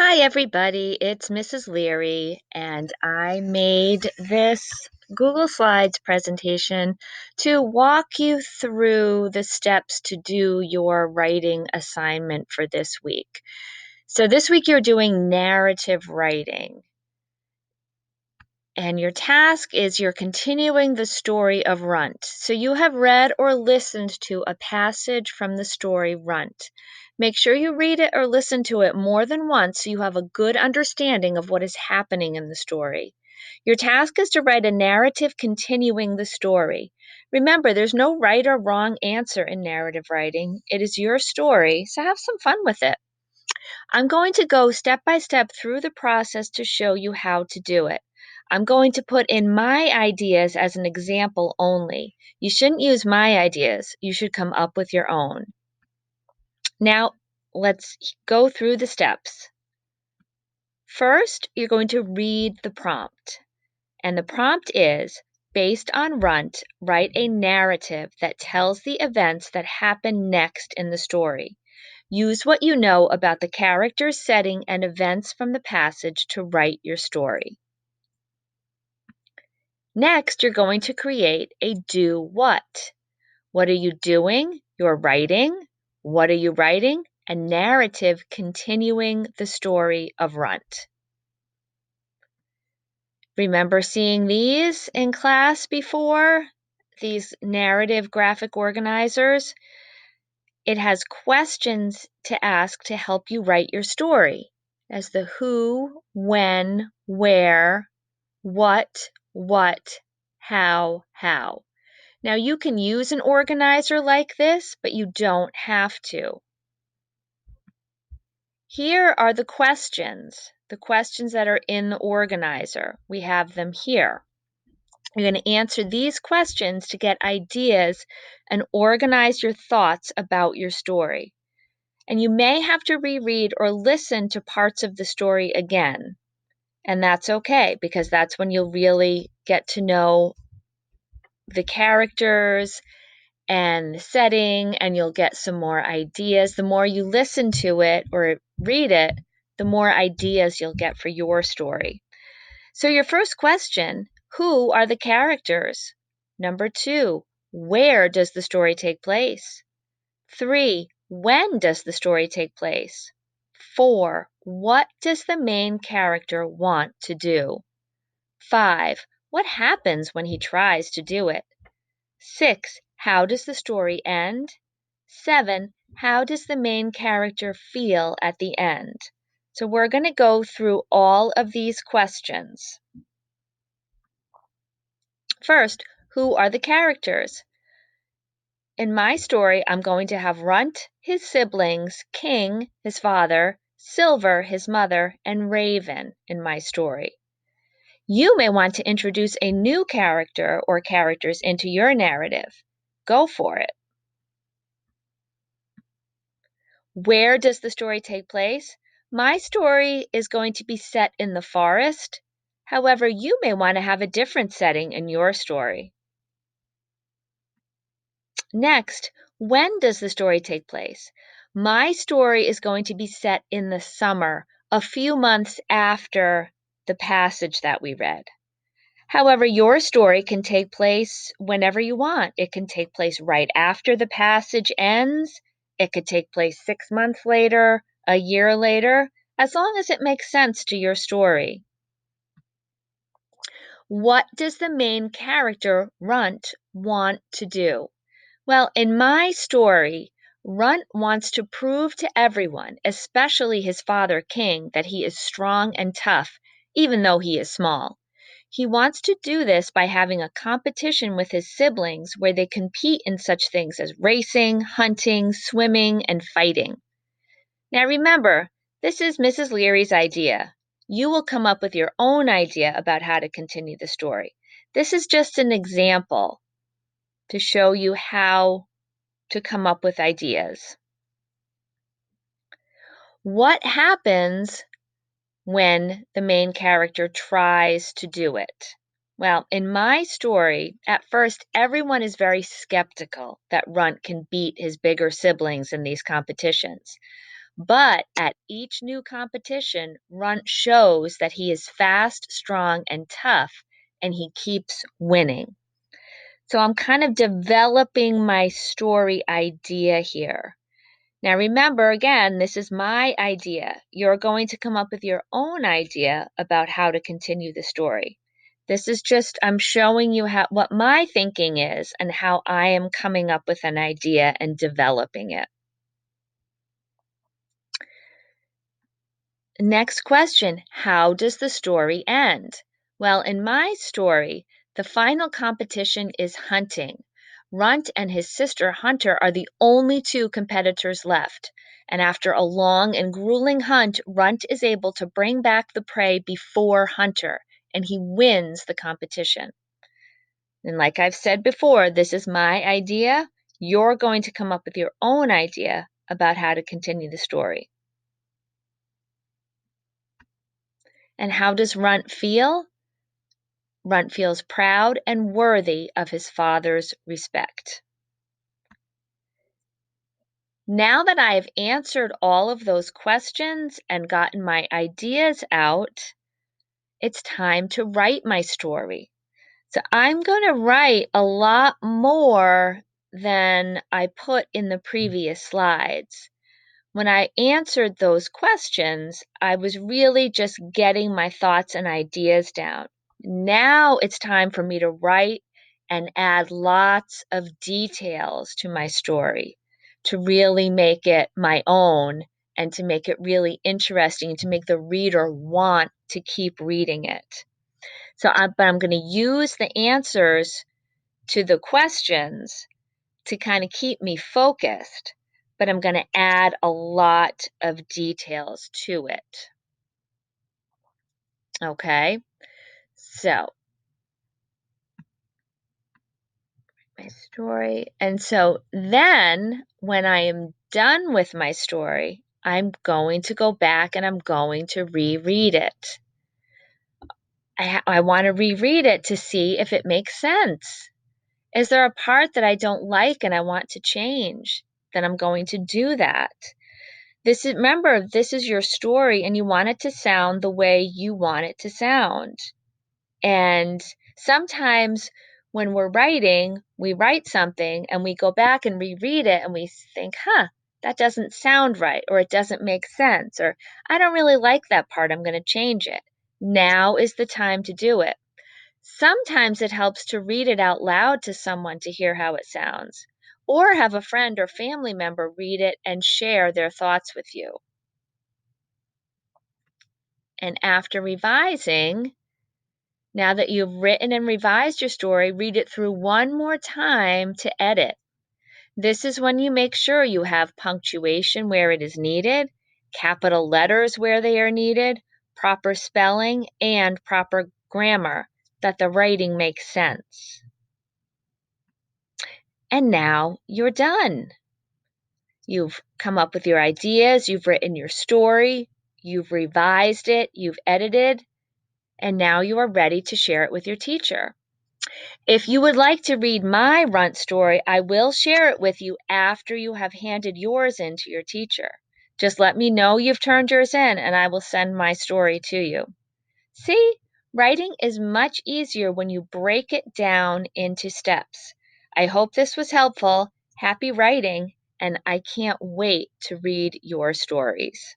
Hi, everybody. It's Mrs. Leary, and I made this Google Slides presentation to walk you through the steps to do your writing assignment for this week. So, this week you're doing narrative writing. And your task is you're continuing the story of Runt. So you have read or listened to a passage from the story Runt. Make sure you read it or listen to it more than once so you have a good understanding of what is happening in the story. Your task is to write a narrative continuing the story. Remember, there's no right or wrong answer in narrative writing. It is your story, so have some fun with it. I'm going to go step by step through the process to show you how to do it. I'm going to put in my ideas as an example only. You shouldn't use my ideas. You should come up with your own. Now, let's go through the steps. First, you're going to read the prompt. And the prompt is, based on Runt, write a narrative that tells the events that happen next in the story. Use what you know about the characters, setting, and events from the passage to write your story. Next, you're going to create a do what. What are you doing? You're writing. What are you writing? A narrative continuing the story of Runt. Remember seeing these in class before? These narrative graphic organizers? It has questions to ask to help you write your story, as the who, when, where, what, how. Now you can use an organizer like this, but you don't have to. Here are the questions that are in the organizer. We have them here. You're going to answer these questions to get ideas and organize your thoughts about your story. And you may have to reread or listen to parts of the story again. And that's okay, because that's when you'll really get to know the characters and the setting, and you'll get some more ideas. The more you listen to it or read it, the more ideas you'll get for your story. So, your first question, who are the characters? Number 2, where does the story take place? 3, when does the story take place? 4, what does the main character want to do? 5, what happens when he tries to do it? 6, how does the story end? 7, how does the main character feel at the end? So we're going to go through all of these questions. First, who are the characters? In my story, I'm going to have Runt, his siblings, King, his father, Silver, his mother, and Raven in my story. You may want to introduce a new character or characters into your narrative. Go for it. Where does the story take place? My story is going to be set in the forest. However, you may want to have a different setting in your story. Next, when does the story take place? My story is going to be set in the summer, a few months after the passage that we read. However, your story can take place whenever you want. It can take place right after the passage ends. It could take place 6 months later, a year later, as long as it makes sense to your story. What does the main character, Runt, want to do? Well, in my story, Runt wants to prove to everyone, especially his father, King, that he is strong and tough, even though he is small. He wants to do this by having a competition with his siblings where they compete in such things as racing, hunting, swimming, and fighting. Now remember, this is Mrs. Leary's idea. You will come up with your own idea about how to continue the story. This is just an example to show you how to come up with ideas. What happens when the main character tries to do it? Well, in my story, at first, everyone is very skeptical that Runt can beat his bigger siblings in these competitions. But at each new competition, Runt shows that he is fast, strong, and tough, and he keeps winning. So I'm kind of developing my story idea here. Now, remember, again, this is my idea. You're going to come up with your own idea about how to continue the story. This is just, I'm showing you what my thinking is and how I am coming up with an idea and developing it. Next question, how does the story end? Well, in my story, the final competition is hunting. Runt and his sister Hunter are the only two competitors left. And after a long and grueling hunt, Runt is able to bring back the prey before Hunter, and he wins the competition. And like I've said before, this is my idea. You're going to come up with your own idea about how to continue the story. And how does Runt feel? Runt feels proud and worthy of his father's respect. Now that I have answered all of those questions and gotten my ideas out, it's time to write my story. So I'm going to write a lot more than I put in the previous slides. When I answered those questions, I was really just getting my thoughts and ideas down. Now it's time for me to write and add lots of details to my story to really make it my own and to make it really interesting, to make the reader want to keep reading it. But I'm going to use the answers to the questions to kind of keep me focused, but I'm going to add a lot of details to it. Okay, so my story. And so then when I am done with my story, I'm going to go back and I'm going to reread it. I want to reread it to see if it makes sense. Is there a part that I don't like and I want to change? Then I'm going to do that. Remember, this is your story and you want it to sound the way you want it to sound. And sometimes when we're writing, we write something and we go back and reread it and we think, that doesn't sound right, or it doesn't make sense, or I don't really like that part, I'm going to change it. Now is the time to do it. Sometimes it helps to read it out loud to someone to hear how it sounds, or have a friend or family member read it and share their thoughts with you. And after revising, now that you've written and revised your story, read it through one more time to edit. This is when you make sure you have punctuation where it is needed, capital letters where they are needed, proper spelling, and proper grammar, that the writing makes sense. And now you're done. You've come up with your ideas, you've written your story, you've revised it, you've edited, and now you are ready to share it with your teacher. If you would like to read my Runt story, I will share it with you after you have handed yours in to your teacher. Just let me know you've turned yours in and I will send my story to you. See, writing is much easier when you break it down into steps. I hope this was helpful. Happy writing, and I can't wait to read your stories.